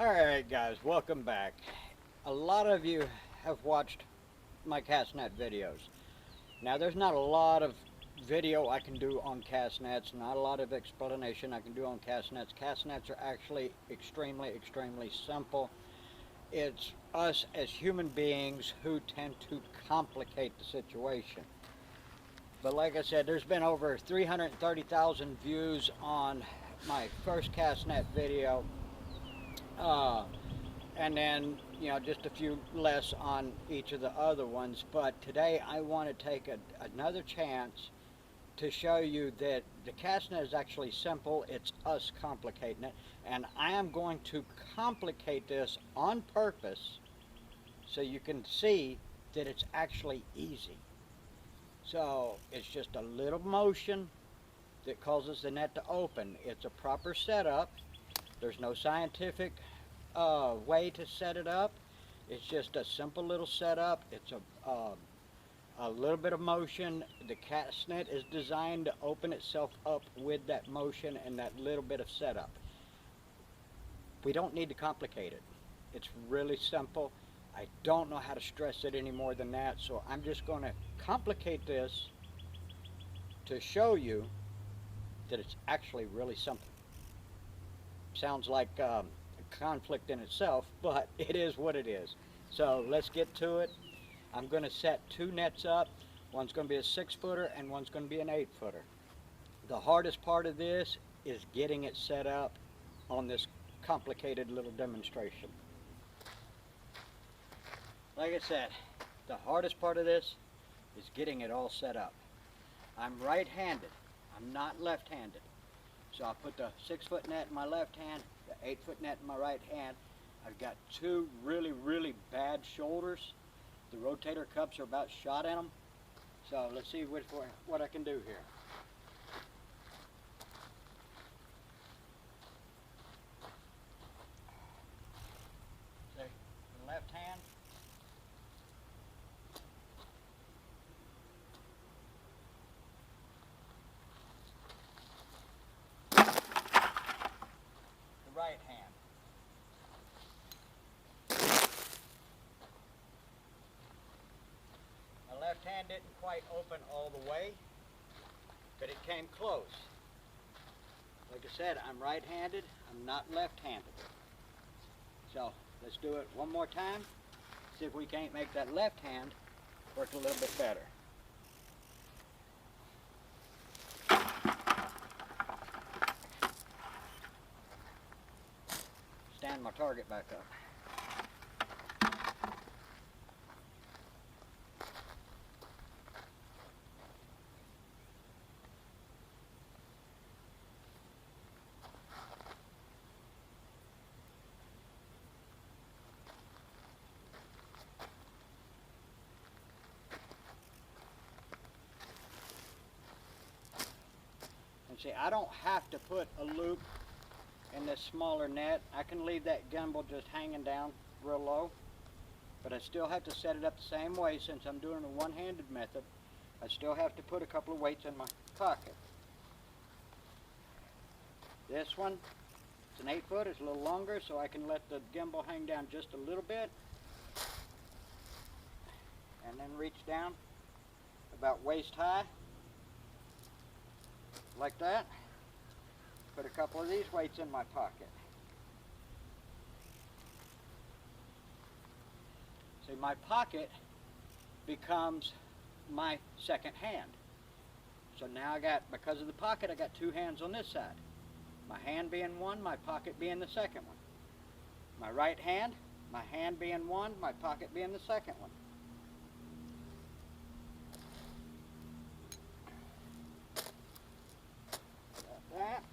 Alright guys, welcome back. A lot of you have watched my castnet videos. Now there's not a lot of video I can do on castnets, not a lot of explanation I can do on castnets. Castnets are actually extremely simple. It's us as human beings who tend to complicate the situation. But like I said, there's been over 330,000 views on my first castnet video. And then, just a few less on each of the other ones. But today I want to take another chance to show you that the castnet is actually simple. It's us complicating it. And I am going to complicate this on purpose so you can see that it's actually easy. So it's just a little motion that causes the net to open. It's a proper setup. There's no scientific way to set it up. It's just a simple little setup. It's a little bit of motion. The castnet is designed to open itself up with that motion and that little bit of setup. We don't need to complicate it. It's really simple. I don't know how to stress it any more than that, so I'm just going to complicate this to show you that it's actually really simple. Sounds like a conflict in itself, but it is what it is. So let's get to it. I'm going to set two nets up. One's going to be a 6-footer and one's going to be an 8-footer. The hardest part of this is getting it set up on this complicated little demonstration. Like I said, the hardest part of this is getting it all set up. I'm right-handed. I'm not left-handed. So I'll put the 6-foot net in my left hand, the 8-foot net in my right hand. I've got two really bad shoulders. The rotator cups are about shot in them. So let's see what I can do here. So, the left hand. Right hand. My left hand didn't quite open all the way, but it came close. Like I said, I'm right-handed, I'm not left-handed. So let's do it one more time, see if we can't make that left hand work a little bit better. Stand my target back up. And see, I don't have to put a loop in this smaller net. I can leave that gimbal just hanging down real low, but I still have to set it up the same way. Since I'm doing a one-handed method, I still have to put a couple of weights in my pocket. This one, it's an 8-foot, it's a little longer, so I can let the gimbal hang down just a little bit and then reach down about waist high like that. Put a couple of these weights in my pocket. See, my pocket becomes my second hand. So now because of the pocket, I got two hands on this side. My hand being one, my pocket being the second one. My right hand, my hand being one, my pocket being the second one. Got that.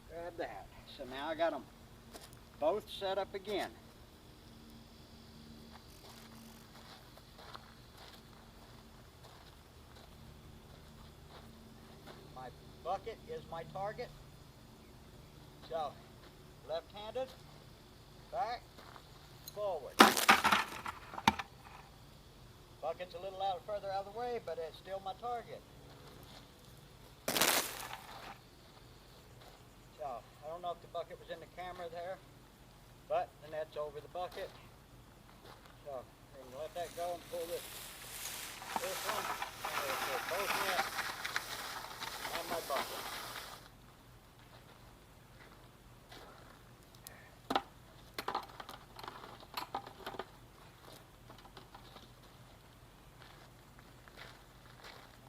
Grab that. So now I got them both set up again. My bucket is my target. So, left-handed, back, forward. Bucket's a little further out of the way, but it's still my target. So, I don't don't know if the bucket was in the camera there, but the net's over the bucket. So I'm going to let that go and pull this one, and it'll pull both nets and my bucket.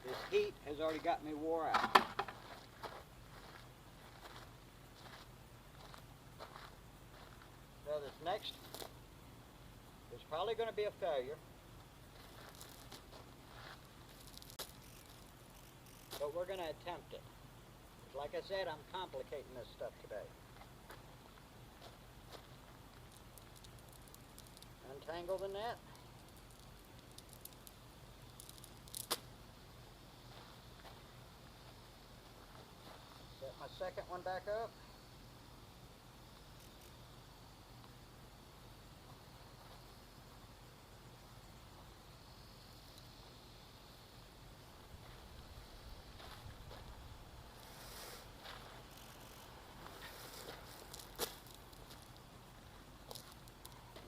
This heat has already got me wore out. So this next is probably going to be a failure. But we're going to attempt it. Like I said, I'm complicating this stuff today. Untangle the net. Set my second one back up.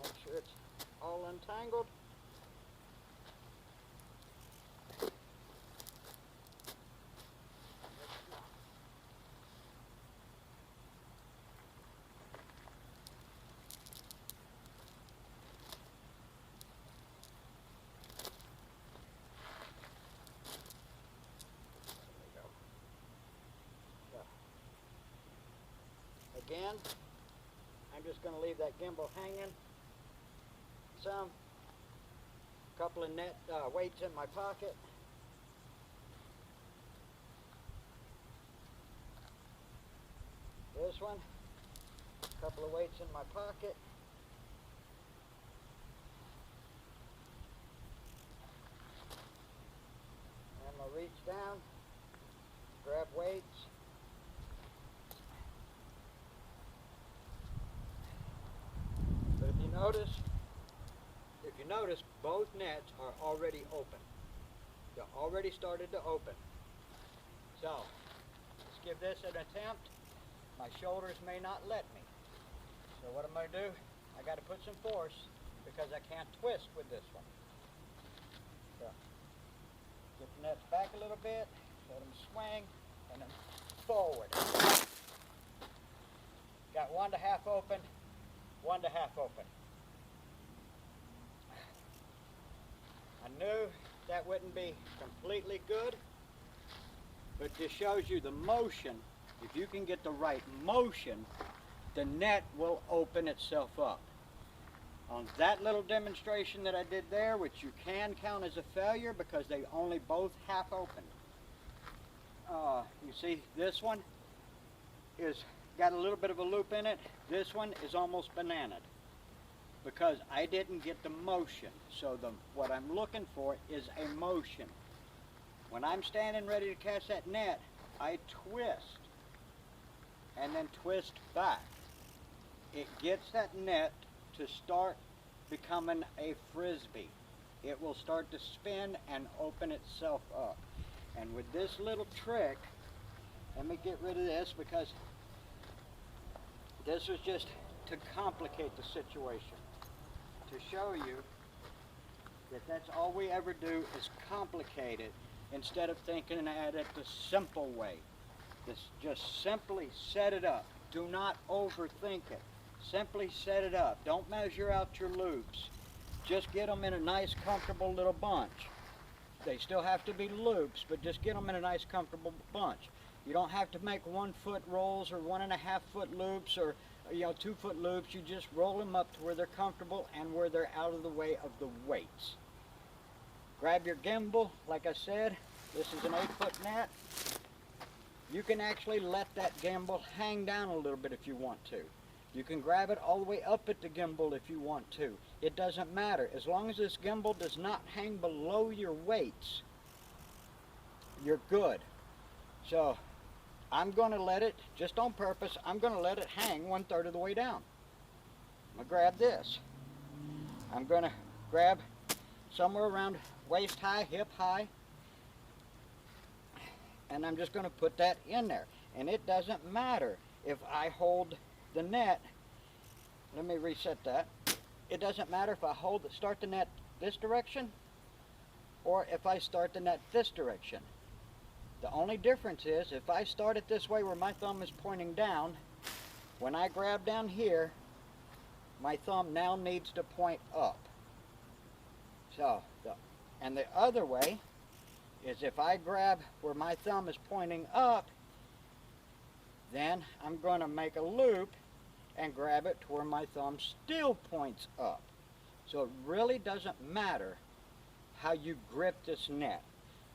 Make sure it's all untangled. Again, I'm just going to leave that gimbal hanging. Some couple of net weights in my pocket. This one, a couple of weights in my pocket. And I'll reach down, grab weights. But if you notice, both nets are already open. They're already started to open. So, let's give this an attempt. My shoulders may not let me. So what I'm going to do, I got to put some force because I can't twist with this one. So, get the nets back a little bit, let them swing, and then forward. Got one to half open, one to half open. I knew that wouldn't be completely good, but this shows you the motion. If you can get the right motion, the net will open itself up. On that little demonstration that I did there, which you can count as a failure because they only both half opened. You see this one is got a little bit of a loop in it. This one is almost bananaed because I didn't get the motion. So what I'm looking for is a motion. When I'm standing ready to cast that net, I twist and then twist back. It gets that net to start becoming a frisbee. It will start to spin and open itself up. And with this little trick, let me get rid of this because this was just to complicate the situation. To show you that that's all we ever do is complicate it instead of thinking at it the simple way. Just simply set it up. Do not overthink it. Simply set it up. Don't measure out your loops. Just get them in a nice, comfortable little bunch. They still have to be loops, but just get them in a nice, comfortable bunch. You don't have to make 1 foot rolls or 1.5 foot loops or 2 foot loops. You just roll them up to where they're comfortable and where they're out of the way of the weights. Grab your gimbal. Like I said, this is an 8-foot net. You can actually let that gimbal hang down a little bit if you want to. You can grab it all the way up at the gimbal if you want to. It doesn't matter. As long as this gimbal does not hang below your weights, you're good. So I'm going to let it, just on purpose, I'm going to let it hang 1/3 of the way down. I'm going to grab this. I'm going to grab somewhere around waist high, hip high, and I'm just going to put that in there. And it doesn't matter if I hold the net, let me reset that. It doesn't matter if I start the net this direction or if I start the net this direction. The only difference is if I start it this way where my thumb is pointing down, when I grab down here, my thumb now needs to point up. So, and the other way is if I grab where my thumb is pointing up, then I'm going to make a loop and grab it to where my thumb still points up. So it really doesn't matter how you grip this net,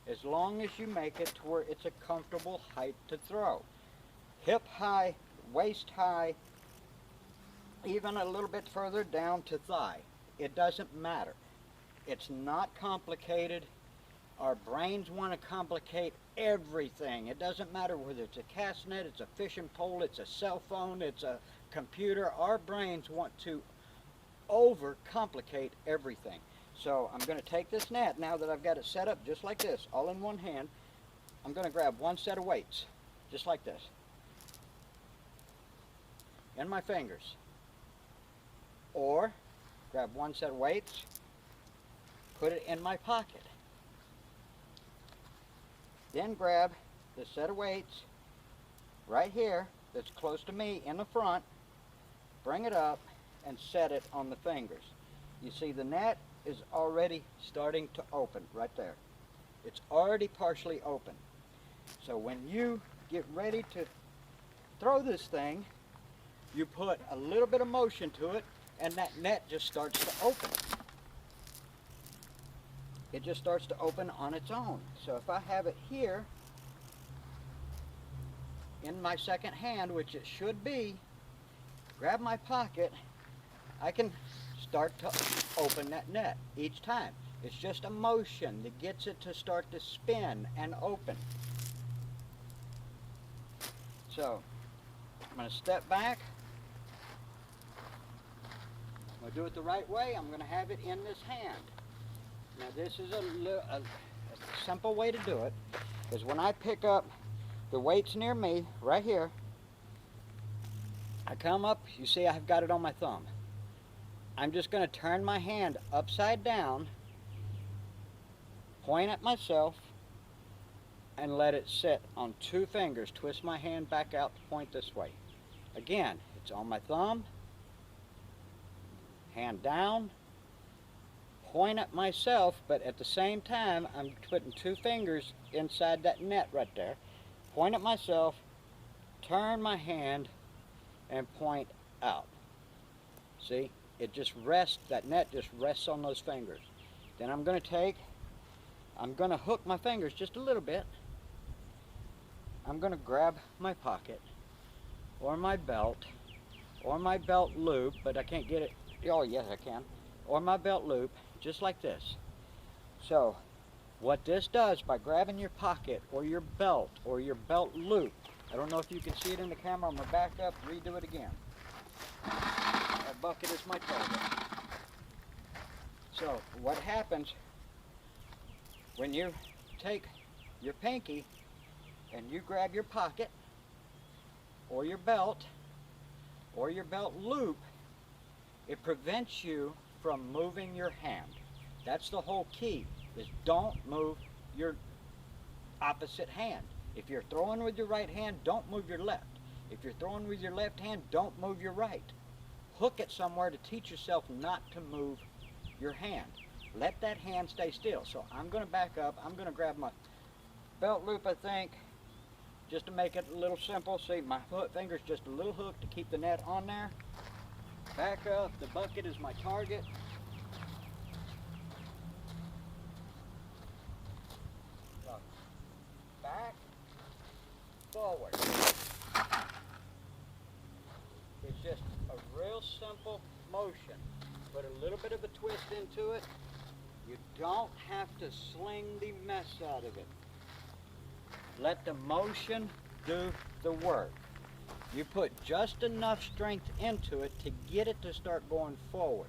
as long as you make it to where it's a comfortable height to throw. Hip high, waist high, even a little bit further down to thigh. It doesn't matter. It's not complicated. Our brains want to complicate everything. It doesn't matter whether it's a cast net, it's a fishing pole, it's a cell phone, it's a computer. Our brains want to overcomplicate everything. So I'm going to take this net, now that I've got it set up just like this, all in one hand. I'm going to grab one set of weights, just like this, in my fingers. Or grab one set of weights, put it in my pocket. Then grab the set of weights right here that's close to me in the front, bring it up and set it on the fingers. You see the net is already starting to open right there. It's already partially open. So when you get ready to throw this thing, you put a little bit of motion to it and that net just starts to open. It just starts to open on its own. So if I have it here in my second hand, which it should be, grab my pocket, I can start to open that net each time. It's just a motion that gets it to start to spin and open. So I'm going to step back. I'm going to do it the right way. I'm going to have it in this hand. Now this is a simple way to do it, is when I pick up the weights near me, right here, I come up, you see I've got it on my thumb. I'm just going to turn my hand upside down, point at myself, and let it sit on two fingers. Twist my hand back out to point this way. Again, it's on my thumb, hand down, point at myself, but at the same time I'm putting two fingers inside that net right there. Point at myself, turn my hand, and point out. See, it just rests, that net just rests on those fingers. Then I'm going to hook my fingers just a little bit. I'm going to grab my pocket or my belt loop, but I can't get it. Oh yes I can. Or my belt loop, just like this. So what this does, by grabbing your pocket or your belt loop, I don't know if you can see it in the camera, I'm going to back up, redo it again. That bucket is my target. So what happens when you take your pinky and you grab your pocket or your belt loop, it prevents you from moving your hand. That's the whole key, is don't move your opposite hand. If you're throwing with your right hand, don't move your left. If you're throwing with your left hand, don't move your right. Hook it somewhere to teach yourself not to move your hand. Let that hand stay still. So I'm going to back up. I'm going to grab my belt loop, I think, just to make it a little simple. See, my finger's just a little hook to keep the net on there. Back up. The bucket is my target. So, back, forward. It's just a real simple motion. Put a little bit of a twist into it. You don't have to sling the mess out of it. Let the motion do the work. You put just enough strength into it to get it to start going forward.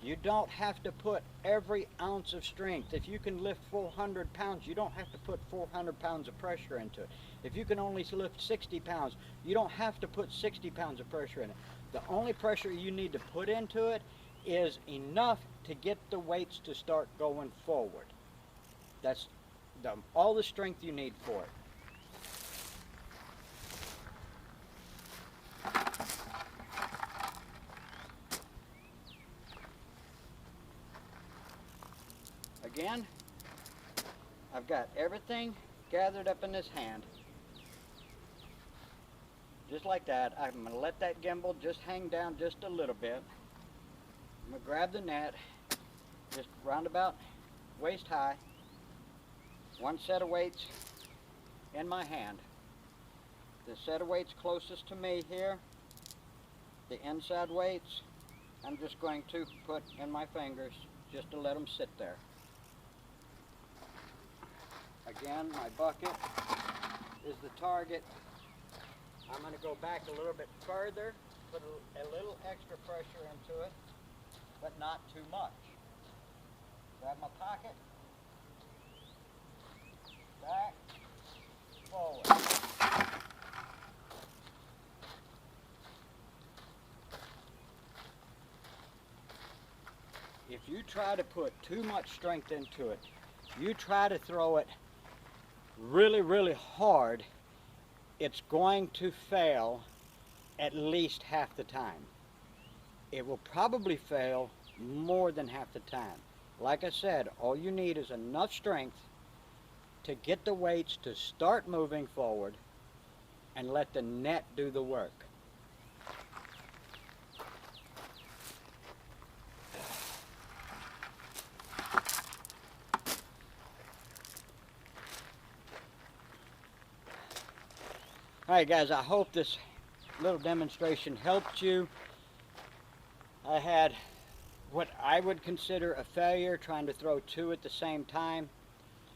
You don't have to put every ounce of strength. If you can lift 400 pounds, you don't have to put 400 pounds of pressure into it. If you can only lift 60 pounds, you don't have to put 60 pounds of pressure in it. The only pressure you need to put into it is enough to get the weights to start going forward. That's all the strength you need for it. Again, I've got everything gathered up in this hand. Just like that. I'm going to let that gimbal just hang down just a little bit. I'm going to grab the net, just round about waist high. One set of weights in my hand. The set of weights closest to me here, the inside weights, I'm just going to put in my fingers just to let them sit there. Again, my bucket is the target. I'm going to go back a little bit further, put a little extra pressure into it, but not too much. Grab my pocket, back, forward. If you try to put too much strength into it, you try to throw it really hard, it's going to fail at least half the time. It will probably fail more than half the time. Like I said, all you need is enough strength to get the weights to start moving forward and let the net do the work. Alright guys, I hope this little demonstration helped you. I had what I would consider a failure trying to throw two at the same time.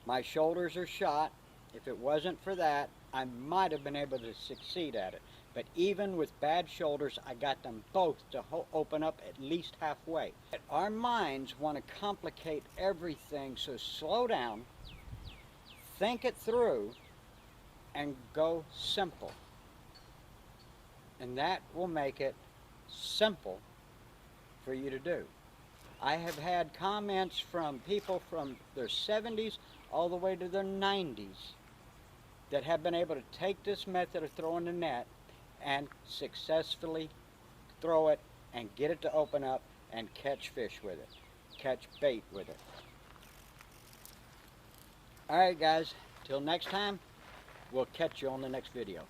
My shoulders are shot. If it wasn't for that, I might have been able to succeed at it. But even with bad shoulders, I got them both to open up at least halfway. Our minds want to complicate everything, so slow down, think it through, and go simple. And that will make it simple for you to do. I have had comments from people from their 70s all the way to their 90s that have been able to take this method of throwing the net and successfully throw it and get it to open up and catch fish with it, catch bait with it. Alright guys, till next time, we'll catch you on the next video.